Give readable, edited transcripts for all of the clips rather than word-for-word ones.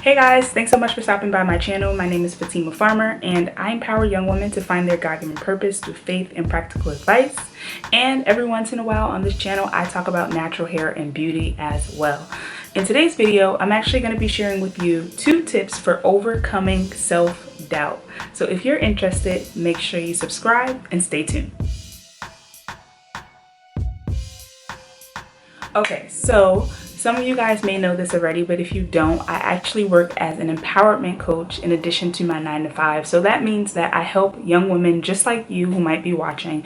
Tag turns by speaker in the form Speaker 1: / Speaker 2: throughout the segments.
Speaker 1: Hey guys, thanks so much for stopping by my channel. My name is Fatima Farmer and I empower young women to find their God-given purpose through faith and practical advice. And every once in a while on this channel, I talk about natural hair and beauty as well. In today's video, I'm actually going to be sharing with you 2 tips for overcoming self-doubt. So if you're interested, make sure you subscribe and stay tuned. Okay, so some of you guys may know this already, but if you don't, I actually work as an empowerment coach in addition to my 9-to-5. So that means that I help young women just like you who might be watching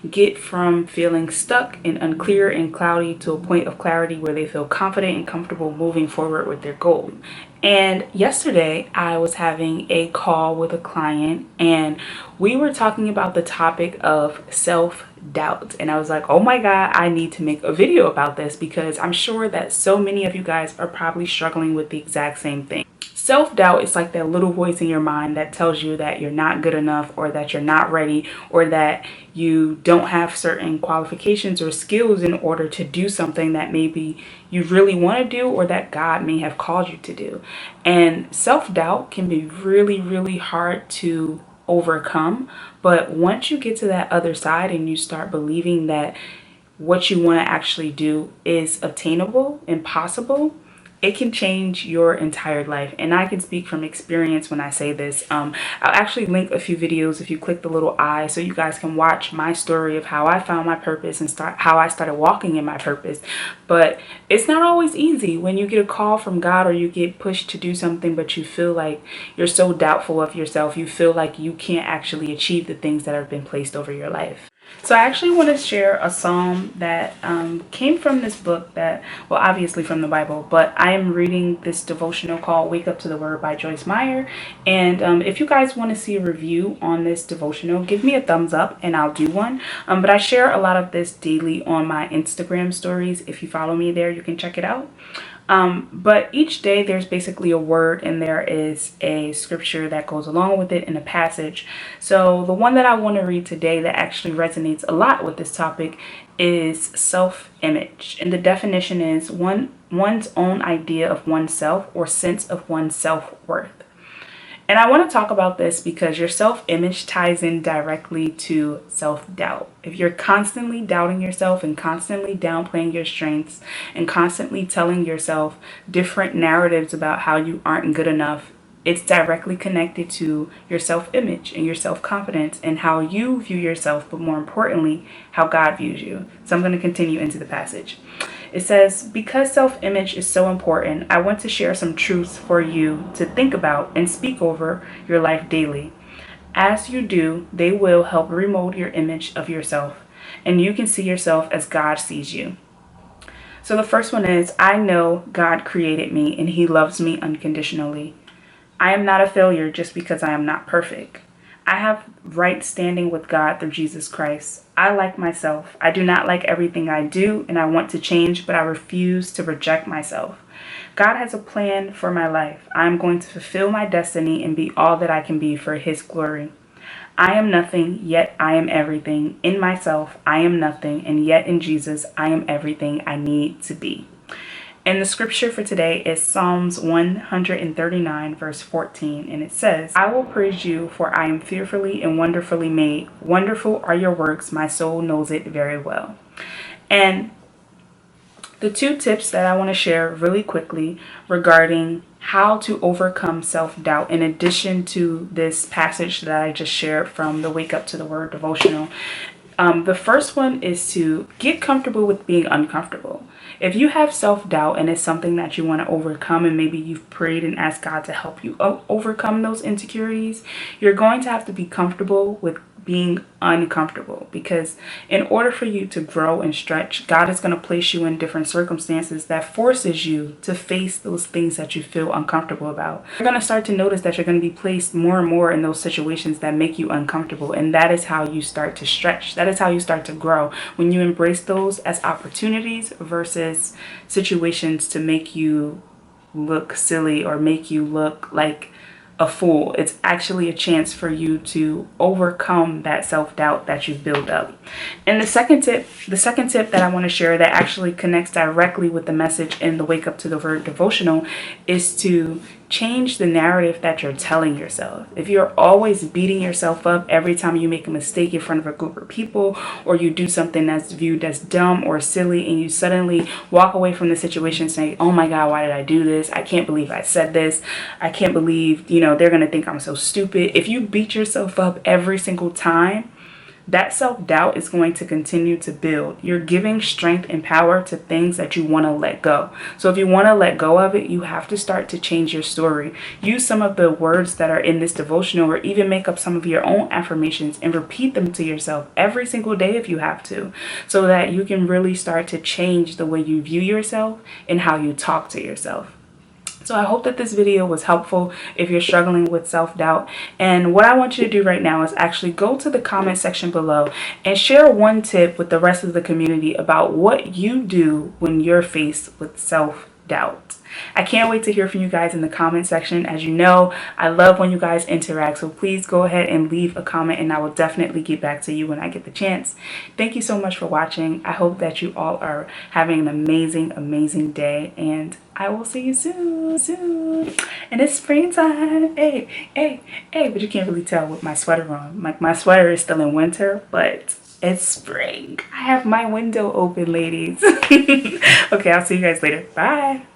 Speaker 1: get from feeling stuck and unclear and cloudy to a point of clarity where they feel confident and comfortable moving forward with their goal. And yesterday I was having a call with a client and we were talking about the topic of self-doubt. And I was like, oh my God, I need to make a video about this because I'm sure that so many of you guys are probably struggling with the exact same thing. Self-doubt is like that little voice in your mind that tells you that you're not good enough or that you're not ready or that you don't have certain qualifications or skills in order to do something that maybe you really want to do or that God may have called you to do. And self-doubt can be really, really hard to overcome. But once you get to that other side and you start believing that what you want to actually do is obtainable and possible, it can change your entire life. And I can speak from experience when I say this. I'll actually link a few videos if you click the little I so you guys can watch my story of how I found my purpose and how I started walking in my purpose. But it's not always easy when you get a call from God or you get pushed to do something, but you feel like you're so doubtful of yourself. You feel like you can't actually achieve the things that have been placed over your life. So I actually want to share a psalm that came from this book that, well, obviously from the Bible, but I am reading this devotional called Wake Up to the Word by Joyce Meyer. And if you guys want to see a review on this devotional, give me a thumbs up and I'll do one. But I share a lot of this daily on my Instagram stories. If you follow me there, you can check it out. But each day there's basically a word and there is a scripture that goes along with it in a passage. So the one that I want to read today that actually resonates a lot with this topic is self-image. And the definition is one's own idea of oneself or sense of one's self-worth. And I want to talk about this because your self-image ties in directly to self-doubt. If you're constantly doubting yourself and constantly downplaying your strengths and constantly telling yourself different narratives about how you aren't good enough, it's directly connected to your self-image and your self-confidence and how you view yourself, but more importantly, how God views you. So I'm going to continue into the passage. It says, because self-image is so important, I want to share some truths for you to think about and speak over your life daily. As you do, they will help remold your image of yourself, and you can see yourself as God sees you. So the first one is, I know God created me and He loves me unconditionally. I am not a failure just because I am not perfect. I have right standing with God through Jesus Christ. I like myself. I do not like everything I do, and I want to change, but I refuse to reject myself. God has a plan for my life. I am going to fulfill my destiny and be all that I can be for His glory. I am nothing, yet I am everything. In myself, I am nothing, and yet in Jesus, I am everything I need to be. And the scripture for today is Psalms 139, verse 14. And it says, I will praise you, for I am fearfully and wonderfully made. Wonderful are your works. My soul knows it very well. And the 2 tips that I want to share really quickly regarding how to overcome self-doubt, in addition to this passage that I just shared from the Wake Up to the Word devotional. The first one is to get comfortable with being uncomfortable. If you have self-doubt and it's something that you want to overcome, and maybe you've prayed and asked God to help you overcome those insecurities, you're going to have to be comfortable with being uncomfortable, because in order for you to grow and stretch, God is going to place you in different circumstances that forces you to face those things that you feel uncomfortable about. You're going to start to notice that you're going to be placed more and more in those situations that make you uncomfortable, and that is how you start to stretch. That is how you start to grow, when you embrace those as opportunities versus situations to make you look silly or make you look like a fool. It's actually a chance for you to overcome that self-doubt that you've built up. And the second tip that I want to share that actually connects directly with the message in the Wake Up to the Word devotional is to change the narrative that you're telling yourself. If you're always beating yourself up every time you make a mistake in front of a group of people, or you do something that's viewed as dumb or silly, and you suddenly walk away from the situation saying, oh my God, why did I do this? I can't believe I said this. I can't believe, they're going to think I'm so stupid. If you beat yourself up every single time, that self-doubt is going to continue to build. You're giving strength and power to things that you want to let go. So if you want to let go of it, you have to start to change your story. Use some of the words that are in this devotional, or even make up some of your own affirmations and repeat them to yourself every single day if you have to, so that you can really start to change the way you view yourself and how you talk to yourself. So I hope that this video was helpful if you're struggling with self-doubt. And what I want you to do right now is actually go to the comment section below and share one tip with the rest of the community about what you do when you're faced with self-doubt. I can't wait to hear from you guys in the comment section. As you know, I love when you guys interact, so please go ahead and leave a comment and I will definitely get back to you when I get the chance. Thank you so much for watching. I hope that you all are having an amazing day, and I will see you soon. And it's springtime. Hey, but you can't really tell with my sweater on. My sweater is still in winter, but it's spring. I have my window open, ladies. Okay, I'll see you guys later. Bye.